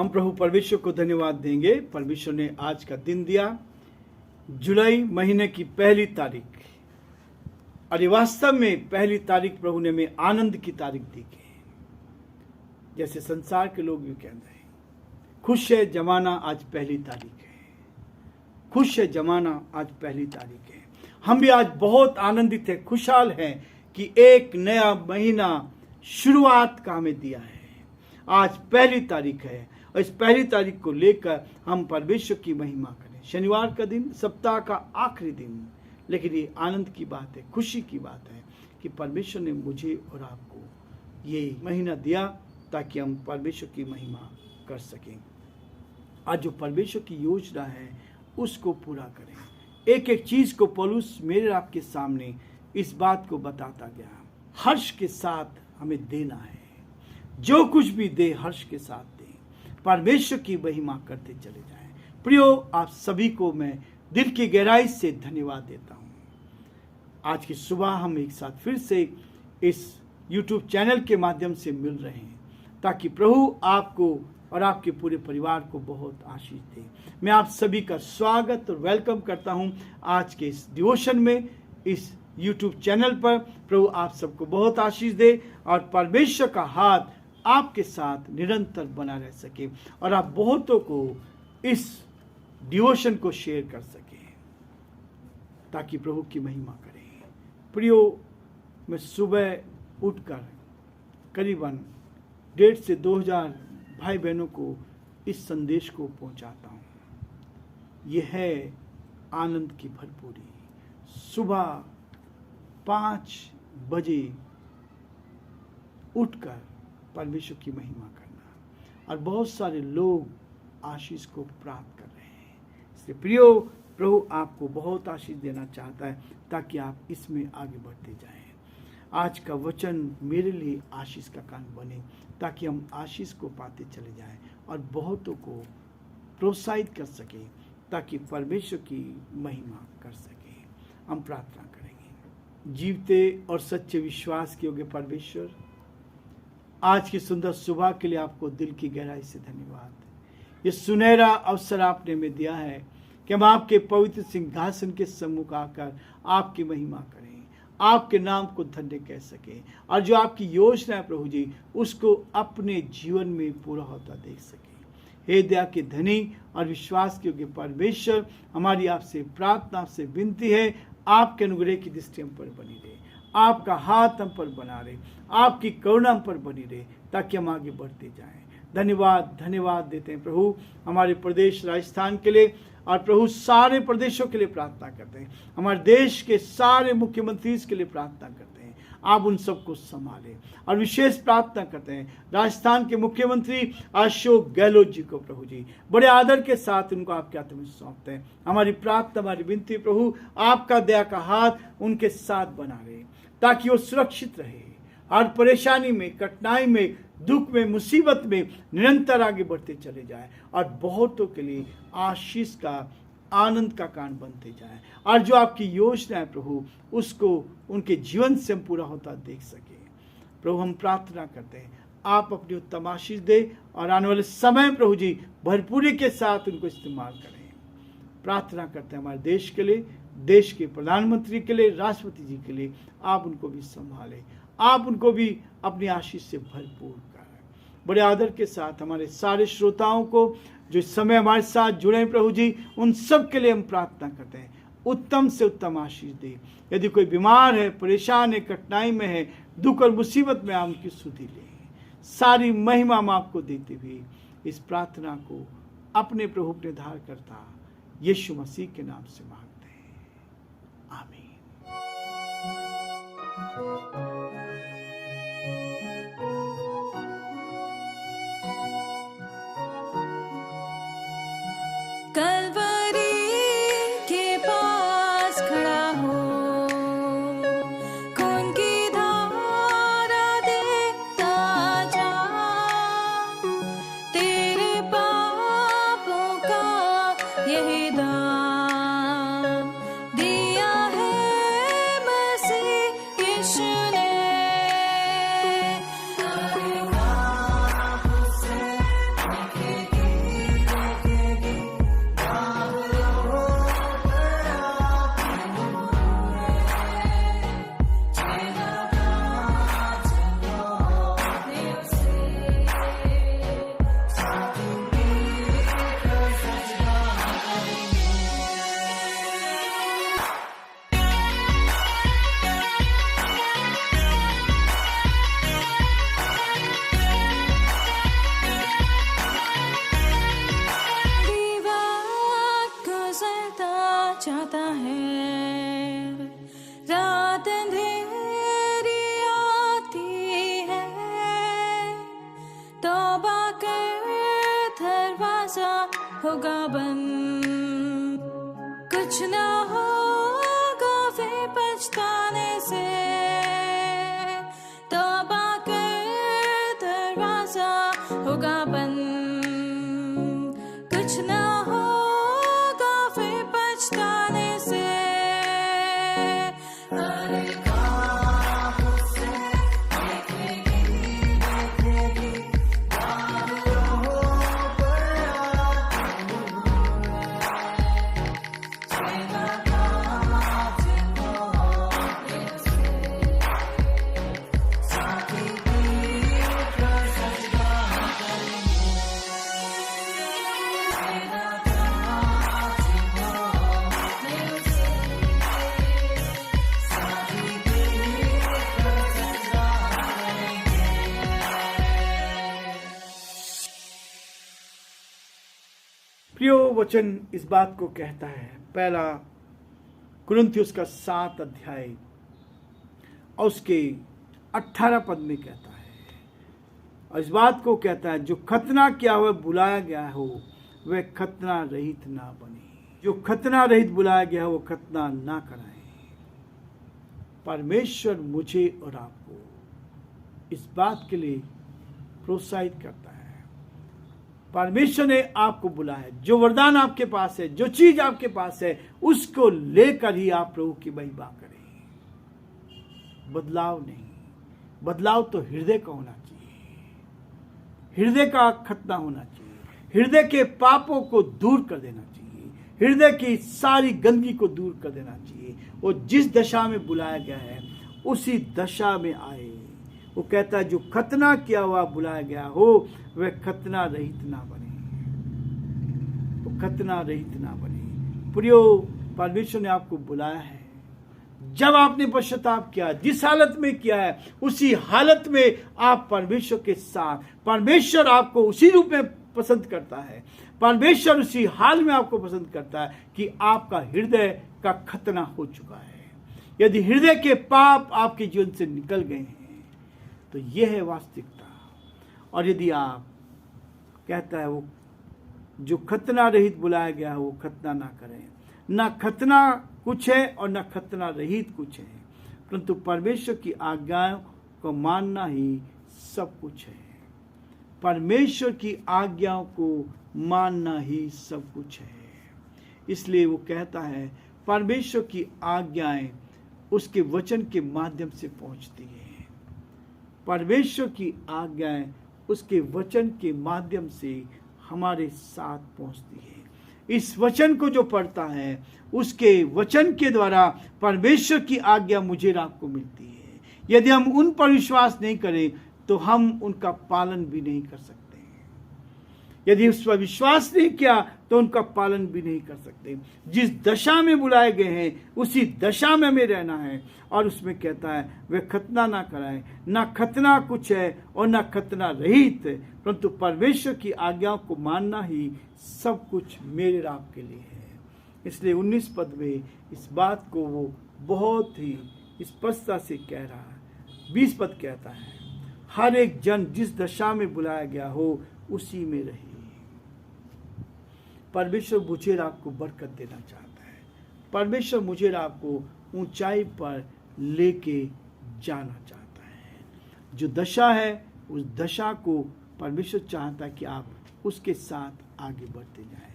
हम प्रभु परमेश्वर को धन्यवाद देंगे। परमेश्वर ने आज का दिन दिया, जुलाई महीने की पहली तारीख, और ये वास्तव में पहली तारीख प्रभु ने हमें आनंद की तारीख दी है। जैसे संसार के लोग भी कहते हैं, खुश है जमाना आज पहली तारीख है, खुश है जमाना आज पहली तारीख है। हम भी आज बहुत आनंदित है, खुशहाल हैं कि एक नया महीना शुरुआत का हमें दिया है। आज पहली तारीख है और इस पहली तारीख को लेकर हम परमेश्वर की महिमा करें। शनिवार का दिन, सप्ताह का आखिरी दिन, लेकिन ये आनंद की बात है, खुशी की बात है कि परमेश्वर ने मुझे और आपको ये महीना दिया ताकि हम परमेश्वर की महिमा कर सकें। आज जो परमेश्वर की योजना है उसको पूरा करें। एक एक चीज को पौलुस मेरे आपके सामने इस बात को बताता गया, हर्ष के साथ हमें देना है। जो कुछ भी दे हर्ष के साथ दे, परमेश्वर की महिमा करते चले जाएं। प्रियो, आप सभी को मैं दिल की गहराई से धन्यवाद देता हूं। आज की सुबह हम एक साथ फिर से इस YouTube चैनल के माध्यम से मिल रहे हैं ताकि प्रभु आपको और आपके पूरे परिवार को बहुत आशीष दे। मैं आप सभी का स्वागत और वेलकम करता हूं आज के इस डिवोशन में, इस YouTube चैनल पर। प्रभु आप सबको बहुत आशीष दे और परमेश्वर का हाथ आपके साथ निरंतर बना रह सके और आप बहुतों को इस डिवोशन को शेयर कर सके ताकि प्रभु की महिमा करें। प्रियो, मैं सुबह उठकर करीबन 1,500 से 2,000 भाई बहनों को इस संदेश को पहुंचाता हूं। यह है आनंद की भरपूरी। सुबह 5 बजे उठकर परमेश्वर की महिमा करना, और बहुत सारे लोग आशीष को प्राप्त कर रहे हैं। इसलिए प्रियो, प्रभु आपको बहुत आशीष देना चाहता है ताकि आप इसमें आगे बढ़ते जाएं। आज का वचन मेरे लिए आशीष का कारण बने ताकि हम आशीष को पाते चले जाएं और बहुतों को प्रोत्साहित कर सकें ताकि परमेश्वर की महिमा कर सकें। हम प्रार्थना करेंगे। जीवते और सच्चे विश्वास के योग्य परमेश्वर, आज की सुंदर सुबह के लिए आपको दिल की गहराई से धन्यवाद। ये सुनहरा अवसर आपने हमें दिया है कि हम आपके पवित्र सिंहासन के सम्मुख आकर आपकी महिमा करें, आपके नाम को धन्य कह सकें, और जो आपकी योजना है प्रभु जी उसको अपने जीवन में पूरा होता देख सकें। हे दया के धनी और विश्वास के योग्य परमेश्वर, हमारी आपसे प्रार्थना, आपसे विनती है, आपके अनुग्रह की दृष्टि हम पर बनी रहे, आपका हाथ हम पर बना रहे, आपकी करुणा हम पर बनी रहे ताकि हम आगे बढ़ते जाएं। धन्यवाद देते हैं प्रभु हमारे प्रदेश राजस्थान के लिए, और प्रभु सारे प्रदेशों के लिए प्रार्थना करते हैं। हमारे देश के सारे मुख्यमंत्री के लिए प्रार्थना करते हैं, आप उन सबको संभालें। और विशेष प्रार्थना करते हैं राजस्थान के मुख्यमंत्री अशोक गहलोत जी को प्रभु जी, बड़े आदर के साथ उनको आपके हाथ में सौंपते हैं। हमारी प्रार्थना, हमारी विनती प्रभु, आपका दया का हाथ उनके साथ बना रहे ताकि वो सुरक्षित रहे, हर परेशानी में, कठिनाई में, दुख में, मुसीबत में निरंतर आगे बढ़ते चले जाए और बहुतों के लिए आशीष का, आनंद का कारण बनते जाए, और जो आपकी योजना है प्रभु उसको उनके जीवन से हम पूरा होता देख सके। प्रभु हम प्रार्थना करते हैं आप अपनी उत्तम आशीष दे और आने वाले समय प्रभु जी भरपूरी के साथ उनको इस्तेमाल करें। प्रार्थना करते हैं हमारे देश के लिए, देश के प्रधानमंत्री के लिए, राष्ट्रपति जी के लिए, आप उनको भी संभालें, आप उनको भी अपनी आशीष से भरपूर करें। बड़े आदर के साथ हमारे सारे श्रोताओं को जो इस समय हमारे साथ जुड़े हैं प्रभु जी, उन सब के लिए हम प्रार्थना करते हैं उत्तम से उत्तम आशीष दे। यदि कोई बीमार है, परेशान है, कठिनाई में है, दुख और मुसीबत में, आप उनकी सुधि लें। सारी महिमा हम आपको देते हुए इस प्रार्थना को अपने प्रभु अपने धार करता यीशु मसीह के नाम से मांगते हैं, आमीन। कलवरी के पास खड़ा हो, खून की धारा देखता जा, तेरे पापों का यही दाम दिया है मसीह यीशु ने। होगा बंद। कुछ ना होगा फिर पछताने से, तौबा कर दरवाजा होगा बंद। कुछ ना होगा फिर पछताने से। प्रियो वचन इस बात को कहता है, पहला कुरिन्थियों का 7 अध्याय और उसके 18 पद में कहता है, और इस बात को कहता है, जो खतना किया हुआ बुलाया गया हो वह खतना रहित ना बने। जो खतना रहित बुलाया गया हो वो खतना ना कराए। परमेश्वर मुझे और आपको इस बात के लिए प्रोत्साहित करता है। परमेश्वर ने आपको बुलाया, जो वरदान आपके पास है, जो चीज आपके पास है, उसको लेकर ही आप प्रभु की महिमा करें। बदलाव नहीं, बदलाव तो हृदय का होना चाहिए। हृदय का खतना होना चाहिए। हृदय के पापों को दूर कर देना चाहिए। हृदय की सारी गंदगी को दूर कर देना चाहिए। वो जिस दशा में बुलाया गया है उसी दशा में आए। वो कहता है, जो खतना किया हुआ बुलाया गया हो वह खतना रहित ना बने। वो खतना रहित ना बने। प्रियो, परमेश्वर ने आपको बुलाया है। जब आपने पश्चाताप किया, जिस हालत में किया है, उसी हालत में आप परमेश्वर के साथ, परमेश्वर आपको उसी रूप में पसंद करता है। परमेश्वर उसी हाल में आपको पसंद करता है कि आपका हृदय का खतना हो चुका है। यदि हृदय के पाप आपके जीवन से निकल गए हैं तो यह है वास्तविकता। और यदि आप कहता है वो जो खतना रहित बुलाया गया है वो खतना ना करें। ना खतना कुछ है और ना खतना रहित कुछ है, परंतु परमेश्वर की आज्ञाओं को मानना ही सब कुछ है। परमेश्वर की आज्ञाओं को मानना ही सब कुछ है। इसलिए वो कहता है, परमेश्वर की आज्ञाएं उसके वचन के माध्यम से पहुंचती है। परमेश्वर की आज्ञाएं उसके वचन के माध्यम से हमारे साथ पहुंचती है। इस वचन को जो पढ़ता है उसके वचन के द्वारा परमेश्वर की आज्ञा मुझे और आपको मिलती है। यदि हम उन पर विश्वास नहीं करें तो हम उनका पालन भी नहीं कर सकते। यदि उस पर विश्वास नहीं किया तो उनका पालन भी नहीं कर सकते। जिस दशा में बुलाए गए हैं उसी दशा में हमें रहना है। और उसमें कहता है, वे खतना ना कराए। ना खतना कुछ है और ना खतना रहित, परंतु परमेश्वर की आज्ञाओं को मानना ही सब कुछ मेरे और आपके लिए है। इसलिए 19 पद में इस बात को वो बहुत ही स्पष्टता से कह रहा है। 20 पद कहता है, हर एक जन जिस दशा में बुलाया गया हो उसी में रहे। परमेश्वर मुझे और आपको बरकत देना चाहता है। परमेश्वर मुझे और आपको ऊंचाई पर लेके जाना चाहता है। जो दशा है उस दशा को परमेश्वर चाहता है कि आप उसके साथ आगे बढ़ते जाएं।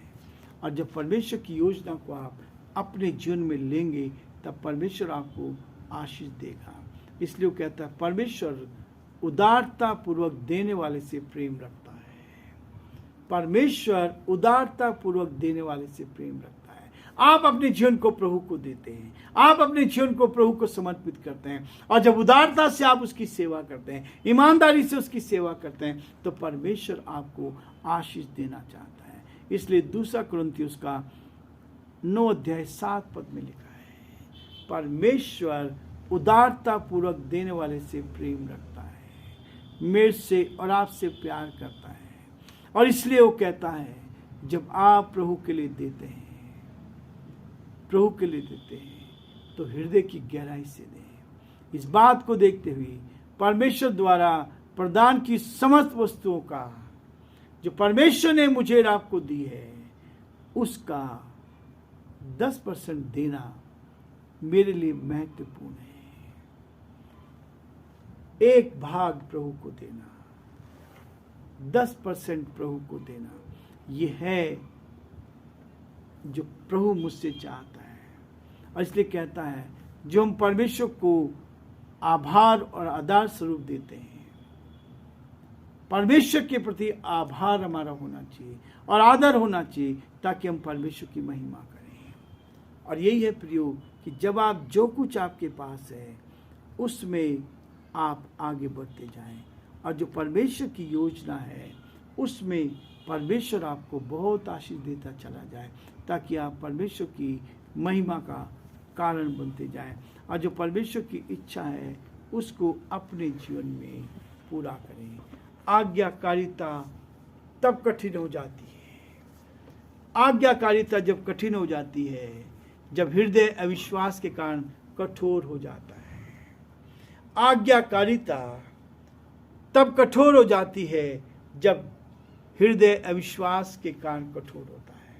और जब परमेश्वर की योजना को आप अपने जीवन में लेंगे तब परमेश्वर आपको आशीष देगा। इसलिए वो कहता है, परमेश्वर उदारता पूर्वक देने वाले से प्रेम रखता है। परमेश्वर उदारता पूर्वक देने वाले से प्रेम रखता है। आप अपने जीवन को प्रभु को देते हैं, आप अपने जीवन को प्रभु को समर्पित करते हैं, और जब उदारता से आप उसकी सेवा करते हैं, ईमानदारी से उसकी सेवा करते हैं, तो परमेश्वर आपको आशीष देना चाहता है। इसलिए 2 कुरिन्थियों का 9 अध्याय 7 पद में लिखा है, परमेश्वर उदारता पूर्वक देने वाले से प्रेम रखता है, मेरे से और आपसे प्यार करता है। और इसलिए वो कहता है, जब आप प्रभु के लिए देते हैं, प्रभु के लिए देते हैं, तो हृदय की गहराई से दें। इस बात को देखते हुए परमेश्वर द्वारा प्रदान की समस्त वस्तुओं का, जो परमेश्वर ने मुझे और आपको दी है, उसका 10% देना मेरे लिए महत्वपूर्ण है। एक भाग प्रभु को देना, 10% प्रभु को देना, ये है जो प्रभु मुझसे चाहता है। और इसलिए कहता है जो हम परमेश्वर को आभार और आदर स्वरूप देते हैं, परमेश्वर के प्रति आभार हमारा होना चाहिए और आदर होना चाहिए, ताकि हम परमेश्वर की महिमा करें। और यही है प्रियो कि जब आप जो कुछ आपके पास है उसमें आप आगे बढ़ते जाएं, और जो परमेश्वर की योजना है उसमें परमेश्वर आपको बहुत आशीष देता चला जाए, ताकि आप परमेश्वर की महिमा का कारण बनते जाएं, और जो परमेश्वर की इच्छा है उसको अपने जीवन में पूरा करें। आज्ञाकारिता तब कठिन हो जाती है, आज्ञाकारिता जब कठिन हो जाती है, जब हृदय अविश्वास के कारण कठोर हो जाता है। आज्ञाकारिता तब कठोर हो जाती है जब हृदय अविश्वास के कारण कठोर होता है।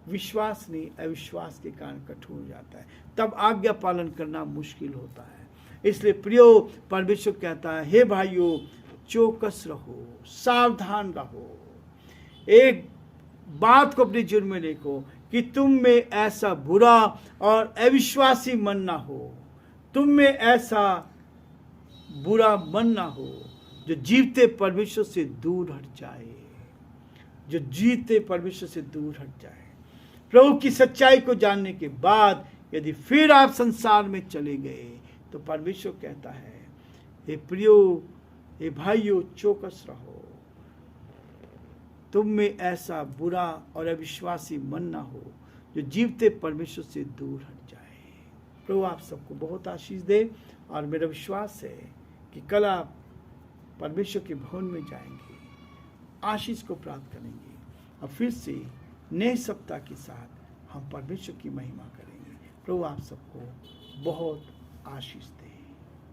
विश्वास नहीं, अविश्वास के कारण कठोर हो जाता है, तब आज्ञा पालन करना मुश्किल होता है। इसलिए प्रियो, परमेश्वर कहता है, हे भाइयों, चौकस रहो, सावधान रहो। एक बात को अपने जीवन में देखो कि तुम में ऐसा बुरा और अविश्वासी मन ना हो, तुम में ऐसा बुरा मन ना हो जो जीवते परमेश्वर से दूर हट जाए, जो जीते परमेश्वर से दूर हट जाए। प्रभु की सच्चाई को जानने के बाद यदि फिर आप संसार में चले गए, तो परमेश्वर कहता है, हे प्रियो, हे भाइयों, चौकस रहो, तुम में ऐसा बुरा और अविश्वासी मन ना हो जो जीवते परमेश्वर से दूर हट जाए। प्रभु आप सबको बहुत आशीष दे, और मेरा विश्वास है कि कल आप परमेश्वर के भवन में जाएंगे, आशीष को प्राप्त करेंगे, और फिर से नए सप्ताह के साथ हम परमेश्वर की महिमा करेंगे। प्रभु आप सबको बहुत आशीष दे।